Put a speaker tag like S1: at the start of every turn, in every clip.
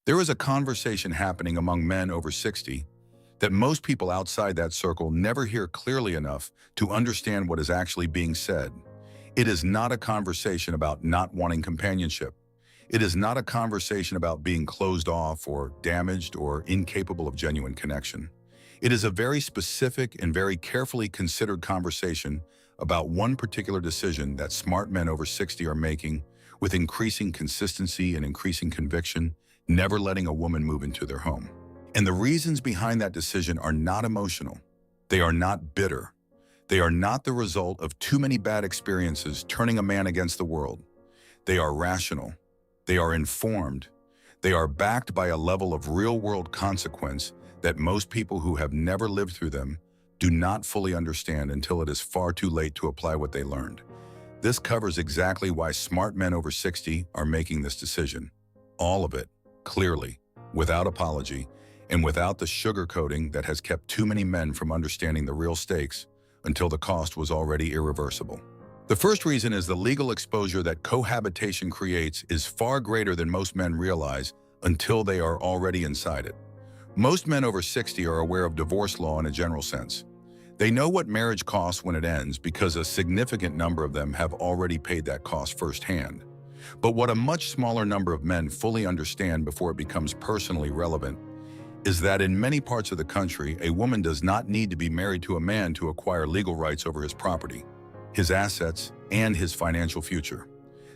S1: There is a conversation happening among men over 60 that most people outside that circle never hear clearly enough to understand what is actually being said. It is not a conversation about not wanting companionship. It is not a conversation about being closed off or damaged or incapable of genuine connection. It is a very specific and very carefully considered conversation about one particular decision that smart men over 60 are making with increasing consistency and increasing conviction, never letting a woman move into their home. And the reasons behind that decision are not emotional. They are not bitter. They are not the result of too many bad experiences turning a man against the world. They are rational. They are informed. They are backed by a level of real-world consequence that most people who have never lived through them do not fully understand until it is far too late to apply what they learned. This covers exactly why smart men over 60 are making this decision. All of it, clearly, without apology, and without the sugarcoating that has kept too many men from understanding the real stakes until the cost was already irreversible. The first reason is the legal exposure that cohabitation creates is far greater than most men realize until they are already inside it. Most men over 60 are aware of divorce law in a general sense. They know what marriage costs when it ends because a significant number of them have already paid that cost firsthand. But what a much smaller number of men fully understand before it becomes personally relevant is that in many parts of the country, a woman does not need to be married to a man to acquire legal rights over his property, his assets, and his financial future.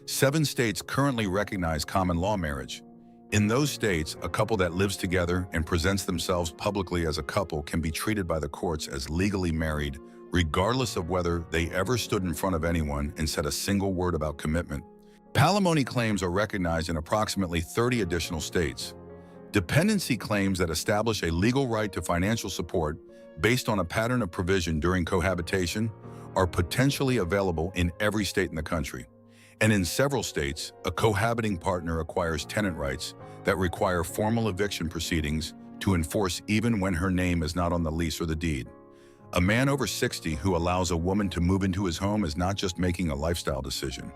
S1: 7 states currently recognize common law marriage. In those states, a couple that lives together and presents themselves publicly as a couple can be treated by the courts as legally married, regardless of whether they ever stood in front of anyone and said a single word about commitment. Palimony claims are recognized in approximately 30 additional states. Dependency claims that establish a legal right to financial support based on a pattern of provision during cohabitation are potentially available in every state in the country. And in several states, a cohabiting partner acquires tenant rights that require formal eviction proceedings to enforce even when her name is not on the lease or the deed. A man over 60 who allows a woman to move into his home is not just making a lifestyle decision.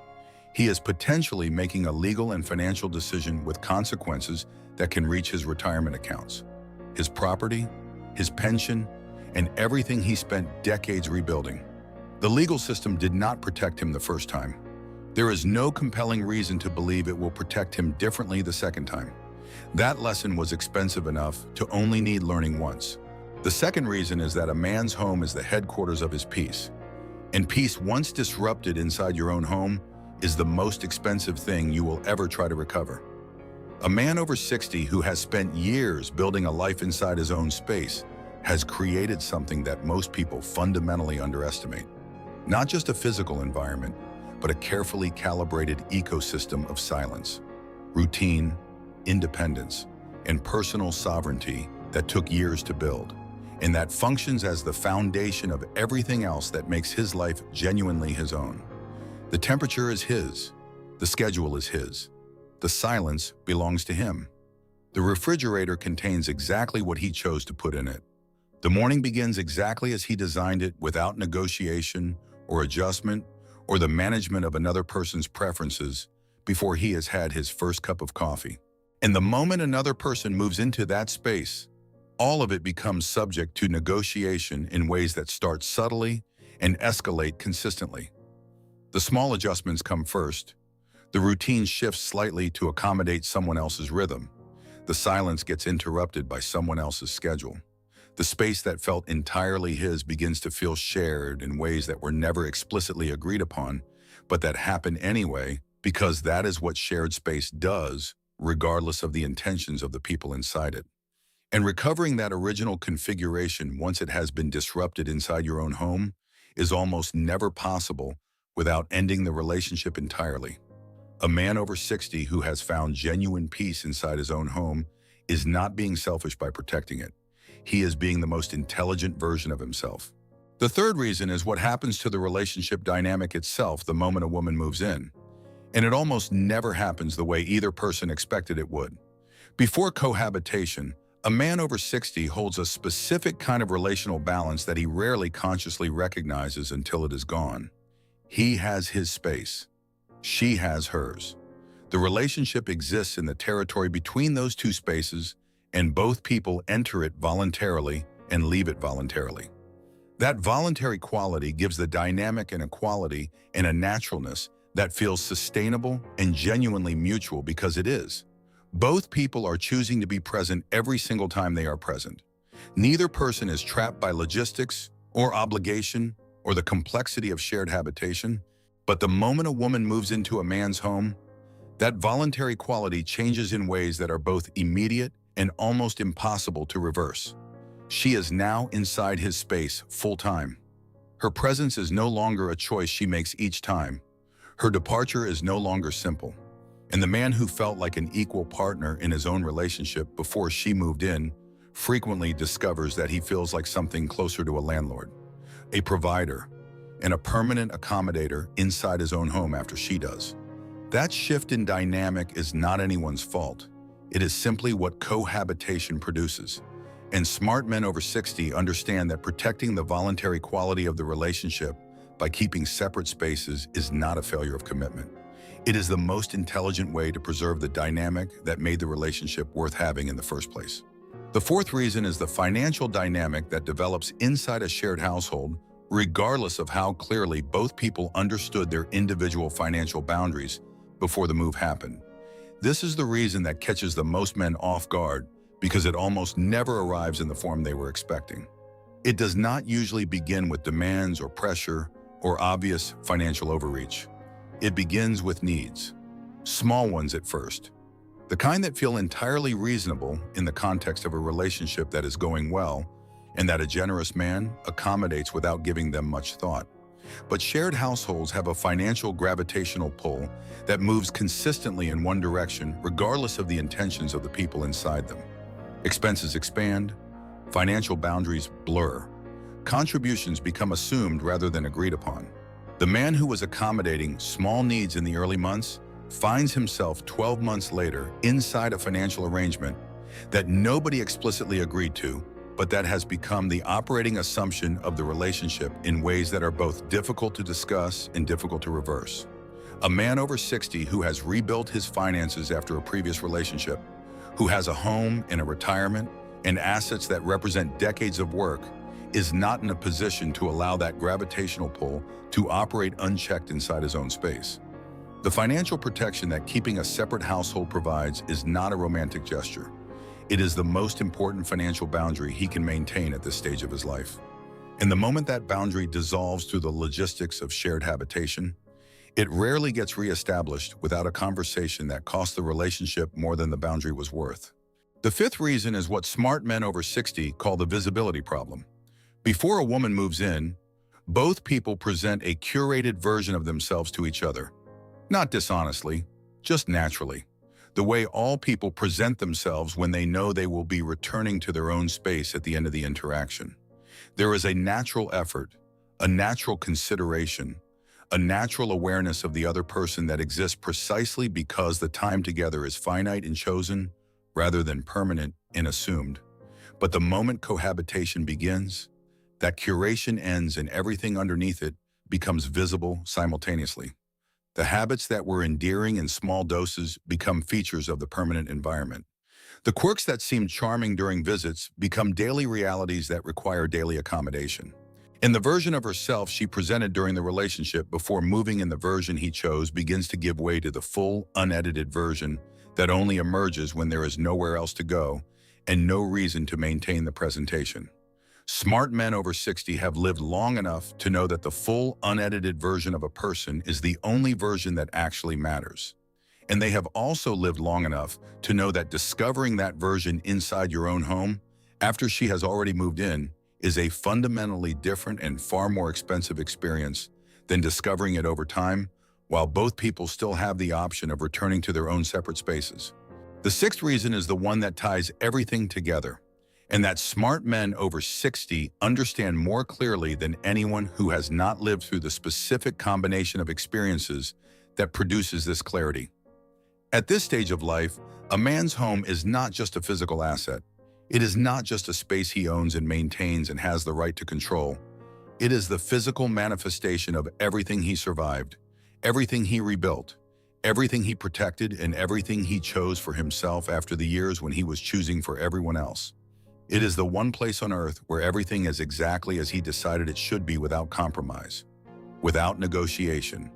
S1: He is potentially making a legal and financial decision with consequences that can reach his retirement accounts, his property, his pension, and everything he spent decades rebuilding. The legal system did not protect him the first time. There is no compelling reason to believe it will protect him differently the second time. That lesson was expensive enough to only need learning once. The second reason is that a man's home is the headquarters of his peace. And peace, once disrupted inside your own home, is the most expensive thing you will ever try to recover. A man over 60 who has spent years building a life inside his own space has created something that most people fundamentally underestimate. Not just a physical environment, but a carefully calibrated ecosystem of silence, routine, independence, and personal sovereignty that took years to build, and that functions as the foundation of everything else that makes his life genuinely his own. The temperature is his, the schedule is his, the silence belongs to him. The refrigerator contains exactly what he chose to put in it. The morning begins exactly as he designed it, without negotiation or adjustment or the management of another person's preferences before he has had his first cup of coffee. And the moment another person moves into that space, all of it becomes subject to negotiation in ways that start subtly and escalate consistently. The small adjustments come first. The routine shifts slightly to accommodate someone else's rhythm. The silence gets interrupted by someone else's schedule. The space that felt entirely his begins to feel shared in ways that were never explicitly agreed upon, but that happen anyway because that is what shared space does, regardless of the intentions of the people inside it. And recovering that original configuration once it has been disrupted inside your own home is almost never possible without ending the relationship entirely. A man over 60 who has found genuine peace inside his own home is not being selfish by protecting it. He is being the most intelligent version of himself. The third reason is what happens to the relationship dynamic itself the moment a woman moves in. And it almost never happens the way either person expected it would. Before cohabitation, a man over 60 holds a specific kind of relational balance that he rarely consciously recognizes until it is gone. He has his space. She has hers. The relationship exists in the territory between those two spaces, and both people enter it voluntarily and leave it voluntarily. That voluntary quality gives the dynamic an equality and a naturalness that feels sustainable and genuinely mutual because it is. Both people are choosing to be present every single time they are present. Neither person is trapped by logistics or obligation or the complexity of shared habitation. But the moment a woman moves into a man's home, that voluntary quality changes in ways that are both immediate and almost impossible to reverse. She is now inside his space full-time. Her presence is no longer a choice she makes each time. Her departure is no longer simple. And the man who felt like an equal partner in his own relationship before she moved in frequently discovers that he feels like something closer to a landlord, a provider, and a permanent accommodator inside his own home after she does. That shift in dynamic is not anyone's fault. It is simply what cohabitation produces. And smart men over 60 understand that protecting the voluntary quality of the relationship by keeping separate spaces is not a failure of commitment. It is the most intelligent way to preserve the dynamic that made the relationship worth having in the first place. The fourth reason is the financial dynamic that develops inside a shared household, regardless of how clearly both people understood their individual financial boundaries before the move happened. This is the reason that catches the most men off guard, because it almost never arrives in the form they were expecting. It does not usually begin with demands or pressure or obvious financial overreach. It begins with needs, small ones at first, the kind that feel entirely reasonable in the context of a relationship that is going well and that a generous man accommodates without giving them much thought. But shared households have a financial gravitational pull that moves consistently in one direction regardless of the intentions of the people inside them. Expenses expand, financial boundaries blur, contributions become assumed rather than agreed upon. The man who was accommodating small needs in the early months finds himself 12 months later inside a financial arrangement that nobody explicitly agreed to, but that has become the operating assumption of the relationship in ways that are both difficult to discuss and difficult to reverse. A man over 60 who has rebuilt his finances after a previous relationship, who has a home and a retirement and assets that represent decades of work, is not in a position to allow that gravitational pull to operate unchecked inside his own space. The financial protection that keeping a separate household provides is not a romantic gesture. It is the most important financial boundary he can maintain at this stage of his life. And the moment that boundary dissolves through the logistics of shared habitation, it rarely gets reestablished without a conversation that costs the relationship more than the boundary was worth. The fifth reason is what smart men over 60 call the visibility problem. Before a woman moves in, both people present a curated version of themselves to each other. Not dishonestly, just naturally. The way all people present themselves when they know they will be returning to their own space at the end of the interaction. There is a natural effort, a natural consideration, a natural awareness of the other person that exists precisely because the time together is finite and chosen rather than permanent and assumed. But the moment cohabitation begins, that curation ends and everything underneath it becomes visible simultaneously. The habits that were endearing in small doses become features of the permanent environment. The quirks that seemed charming during visits become daily realities that require daily accommodation. And the version of herself she presented during the relationship before moving in the version he chose begins to give way to the full, unedited version that only emerges when there is nowhere else to go and no reason to maintain the presentation. Smart men over 60 have lived long enough to know that the full, unedited version of a person is the only version that actually matters. And they have also lived long enough to know that discovering that version inside your own home, after she has already moved in, is a fundamentally different and far more expensive experience than discovering it over time, while both people still have the option of returning to their own separate spaces. The sixth reason is the one that ties everything together, and that smart men over 60 understand more clearly than anyone who has not lived through the specific combination of experiences that produces this clarity. At this stage of life, a man's home is not just a physical asset. It is not just a space he owns and maintains and has the right to control. It is the physical manifestation of everything he survived, everything he rebuilt, Everything he protected and everything he chose for himself after the years when he was choosing for everyone else. It is the one place on earth where everything is exactly as he decided it should be without compromise, without negotiation,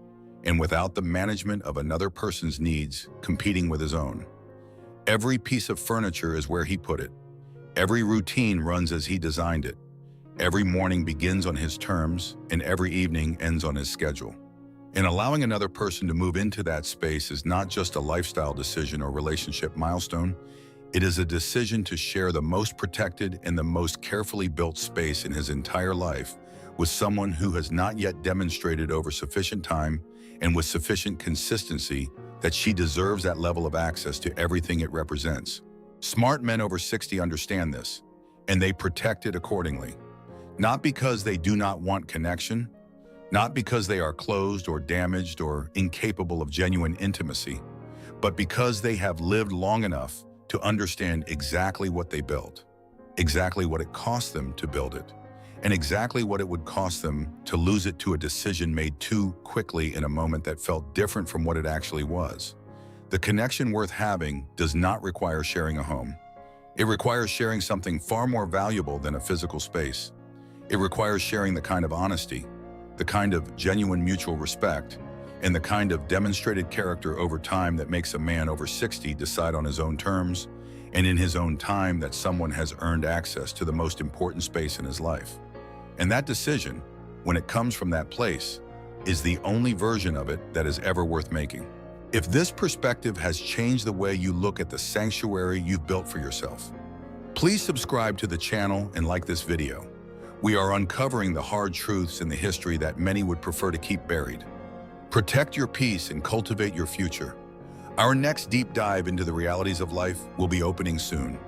S1: and without the management of another person's needs competing with his own. Every piece of furniture is where he put it. Every routine runs as he designed it. Every morning begins on his terms, and every evening ends on his schedule. And allowing another person to move into that space is not just a lifestyle decision or relationship milestone. It is a decision to share the most protected and the most carefully built space in his entire life with someone who has not yet demonstrated over sufficient time and with sufficient consistency that she deserves that level of access to everything it represents. Smart men over 60 understand this, and they protect it accordingly. Not because they do not want connection, not because they are closed or damaged or incapable of genuine intimacy, but because they have lived long enough to understand exactly what they built, exactly what it cost them to build it, and exactly what it would cost them to lose it to a decision made too quickly in a moment that felt different from what it actually was. The connection worth having does not require sharing a home. It requires sharing something far more valuable than a physical space. It requires sharing the kind of honesty, the kind of genuine mutual respect, and the kind of demonstrated character over time that makes a man over 60 decide on his own terms and in his own time that someone has earned access to the most important space in his life. And that decision, when it comes from that place, is the only version of it that is ever worth making. If this perspective has changed the way you look at the sanctuary you've built for yourself, please subscribe to the channel and like this video. We are uncovering the hard truths in the history that many would prefer to keep buried. Protect your peace and cultivate your future. Our next deep dive into the realities of life will be opening soon.